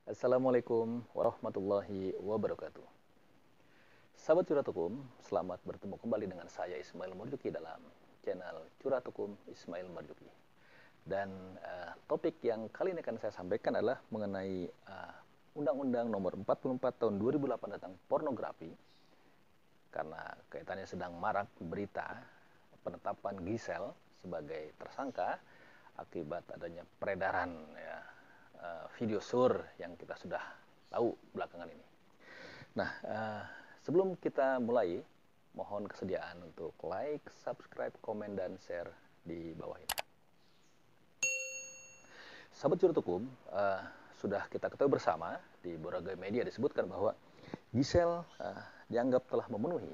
Assalamualaikum warahmatullahi wabarakatuh. Sahabat Curhat Hukum, selamat bertemu kembali dengan saya Ismail Marzuki dalam channel Curhat Hukum Ismail Marzuki. Dan topik yang kali ini akan saya sampaikan adalah mengenai Undang-Undang Nomor 44 Tahun 2008 tentang pornografi. Karena kaitannya sedang marak berita penetapan Giselle sebagai tersangka akibat adanya peredaran video sur yang kita sudah tahu belakangan ini. Nah, sebelum kita mulai, mohon kesediaan untuk like, subscribe, komen, dan share di bawah ini. Sahabat Curhat Hukum, sudah kita ketahui bersama di berbagai media disebutkan bahwa Giselle dianggap telah memenuhi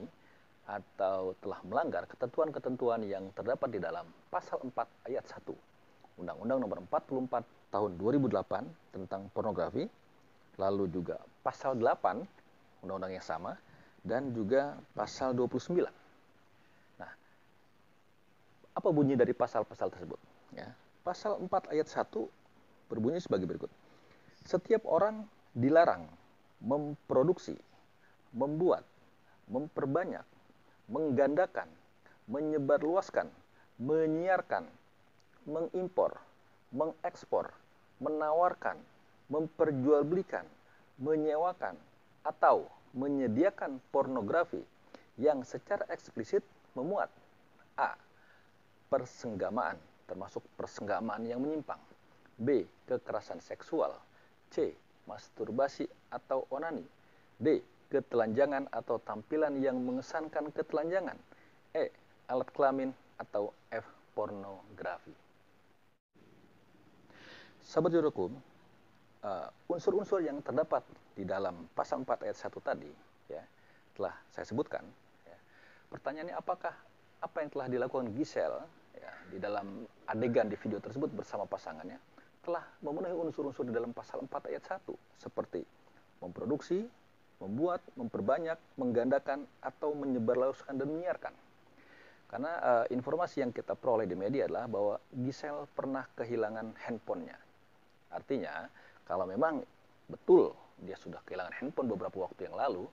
atau telah melanggar ketentuan-ketentuan yang terdapat di dalam Pasal 4 Ayat 1 Undang-Undang Nomor 44 Tahun 2008 tentang pornografi, lalu juga Pasal 8 Undang-Undang yang sama, dan juga Pasal 29. Nah, apa bunyi dari pasal-pasal tersebut? Ya, Pasal 4 Ayat 1 berbunyi sebagai berikut. Setiap orang dilarang memproduksi, membuat, memperbanyak, menggandakan, menyebarluaskan, menyiarkan, mengimpor, mengekspor, menawarkan, memperjualbelikan, menyewakan, atau menyediakan pornografi yang secara eksplisit memuat a. persenggamaan, termasuk persenggamaan yang menyimpang, b. kekerasan seksual, c. masturbasi atau onani, d. ketelanjangan atau tampilan yang mengesankan ketelanjangan, e. alat kelamin, atau f. pornografi. Sahabat Curhat Hukum, unsur-unsur yang terdapat di dalam Pasal 4 Ayat 1 tadi ya, telah saya sebutkan. Ya. Pertanyaannya, apakah apa yang telah dilakukan Giselle ya, di dalam adegan di video tersebut bersama pasangannya telah memenuhi unsur-unsur di dalam Pasal 4 Ayat 1 seperti memproduksi, membuat, memperbanyak, menggandakan, atau menyebarluaskan dan menyiarkan. Karena informasi yang kita peroleh di media adalah bahwa Giselle pernah kehilangan handphonenya. Artinya, kalau memang betul dia sudah kehilangan handphone beberapa waktu yang lalu,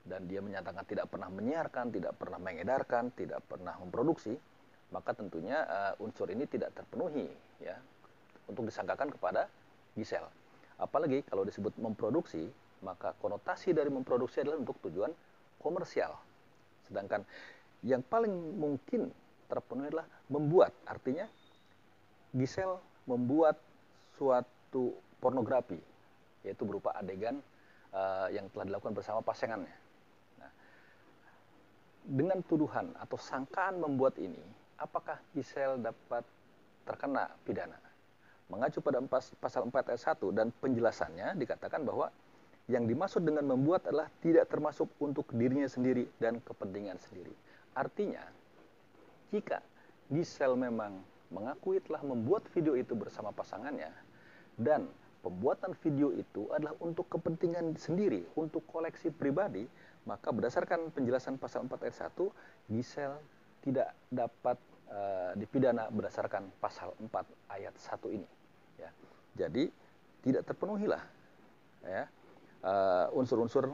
dan dia menyatakan tidak pernah menyiarkan, tidak pernah mengedarkan, tidak pernah memproduksi, maka tentunya unsur ini tidak terpenuhi ya, untuk disangkakan kepada Giselle. Apalagi kalau disebut memproduksi, maka konotasi dari memproduksi adalah untuk tujuan komersial. Sedangkan yang paling mungkin terpenuhi adalah membuat, artinya Giselle membuat suatu pornografi, yaitu berupa adegan yang telah dilakukan bersama pasangannya. Nah, dengan tuduhan atau sangkaan membuat ini, apakah Giselle dapat terkena pidana? Mengacu pada Pasal 4 Ayat 1 dan penjelasannya dikatakan bahwa yang dimaksud dengan membuat adalah tidak termasuk untuk dirinya sendiri dan kepentingan sendiri. Artinya, jika Giselle memang mengakui telah membuat video itu bersama pasangannya, dan pembuatan video itu adalah untuk kepentingan sendiri, untuk koleksi pribadi, maka berdasarkan penjelasan Pasal 4 Ayat 1, Giselle tidak dapat dipidana berdasarkan Pasal 4 Ayat 1 ini. Ya. Jadi, tidak terpenuhilah ya, unsur-unsur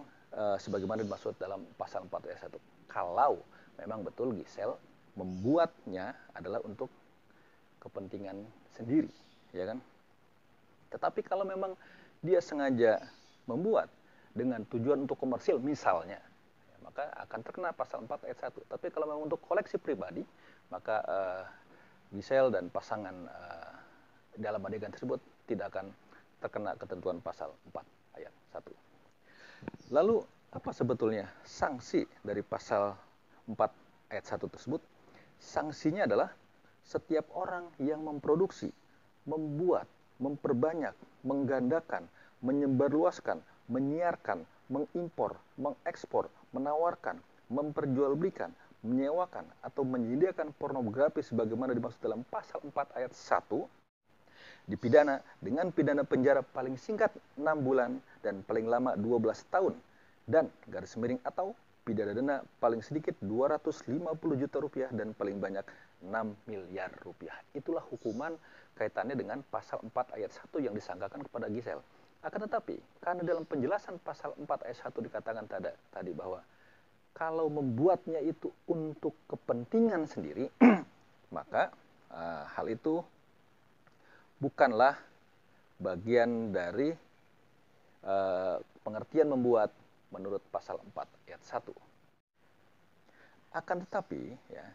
sebagaimana dimaksud dalam Pasal 4 Ayat 1. Kalau memang betul Giselle membuatnya adalah untuk kepentingan sendiri, ya kan? Tetapi kalau memang dia sengaja membuat dengan tujuan untuk komersil misalnya, ya, maka akan terkena Pasal 4 Ayat 1. Tapi kalau memang untuk koleksi pribadi, maka Giselle dan pasangan dalam adegan tersebut tidak akan terkena ketentuan Pasal 4 Ayat 1. Lalu, apa sebetulnya sanksi dari Pasal 4 Ayat 1 tersebut? Sanksinya adalah setiap orang yang memproduksi, membuat, memperbanyak, menggandakan, menyebarluaskan, menyiarkan, mengimpor, mengekspor, menawarkan, memperjualbelikan, menyewakan, atau menyediakan pornografi sebagaimana dimaksud dalam Pasal 4 Ayat 1, dipidana dengan pidana penjara paling singkat 6 bulan dan paling lama 12 tahun, dan garis miring atau pidana denda paling sedikit 250 juta rupiah dan paling banyak 6 miliar rupiah. Itulah hukuman kaitannya dengan Pasal 4 Ayat 1 yang disangkakan kepada Giselle. Akan tetapi, karena dalam penjelasan pasal 4 ayat 1 dikatakan tadi bahwa kalau membuatnya itu untuk kepentingan sendiri, maka hal itu bukanlah bagian dari pengertian membuat menurut pasal 4 ayat 1. Akan tetapi, ya,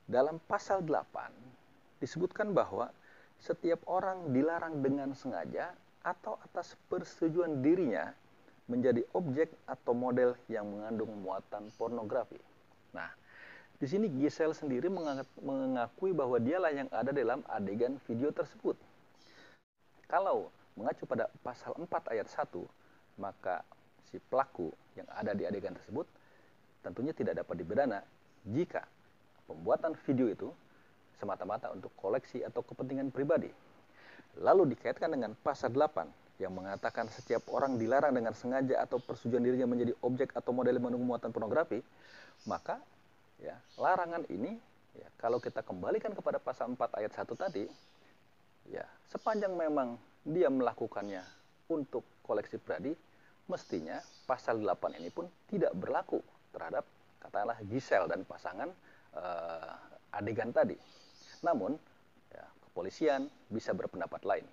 dalam pasal 8 disebutkan bahwa setiap orang dilarang dengan sengaja atau atas persetujuan dirinya menjadi objek atau model yang mengandung muatan pornografi. Nah, di sini Giselle sendiri mengakui bahwa dialah yang ada dalam adegan video tersebut. Kalau mengacu pada pasal 4 ayat 1, maka si pelaku yang ada di adegan tersebut tentunya tidak dapat dipidana jika pembuatan video itu semata-mata untuk koleksi atau kepentingan pribadi. Lalu dikaitkan dengan pasal 8 yang mengatakan setiap orang dilarang dengan sengaja atau persetujuan dirinya menjadi objek atau model mengandung muatan pornografi, maka ya, larangan ini ya, kalau kita kembalikan kepada pasal 4 ayat 1 tadi, ya, sepanjang memang dia melakukannya untuk koleksi pribadi, mestinya pasal 8 ini pun tidak berlaku terhadap katakanlah Giselle dan pasangan adegan tadi. Namun, ya, kepolisian bisa berpendapat lain.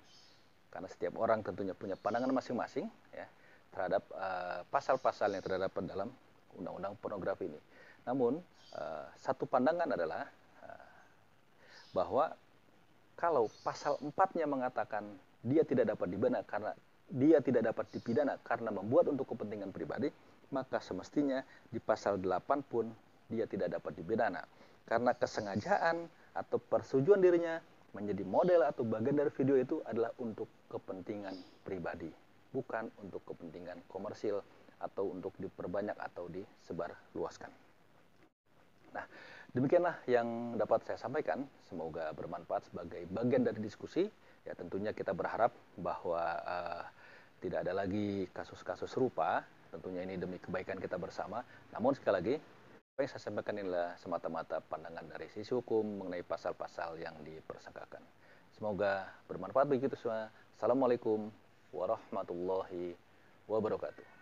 Karena setiap orang tentunya punya pandangan masing-masing ya, terhadap pasal-pasal yang terdapat dalam undang-undang pornografi ini. Namun, satu pandangan adalah bahwa kalau pasal 4-nya mengatakan dia tidak dapat dipidana karena membuat untuk kepentingan pribadi, maka semestinya di pasal 8 pun dia tidak dapat dipidana. Karena kesengajaan atau persetujuan dirinya menjadi model atau bagian dari video itu adalah untuk kepentingan pribadi, bukan untuk kepentingan komersil atau untuk diperbanyak atau disebarluaskan. Nah, demikianlah yang dapat saya sampaikan. Semoga bermanfaat sebagai bagian dari diskusi. Ya, tentunya kita berharap bahwa tidak ada lagi kasus-kasus serupa. Tentunya ini demi kebaikan kita bersama. Namun sekali lagi, apa yang saya sampaikan inilah semata-mata pandangan dari sisi hukum mengenai pasal-pasal yang dipersangkakan. Semoga bermanfaat bagi kita semua. Assalamualaikum warahmatullahi wabarakatuh.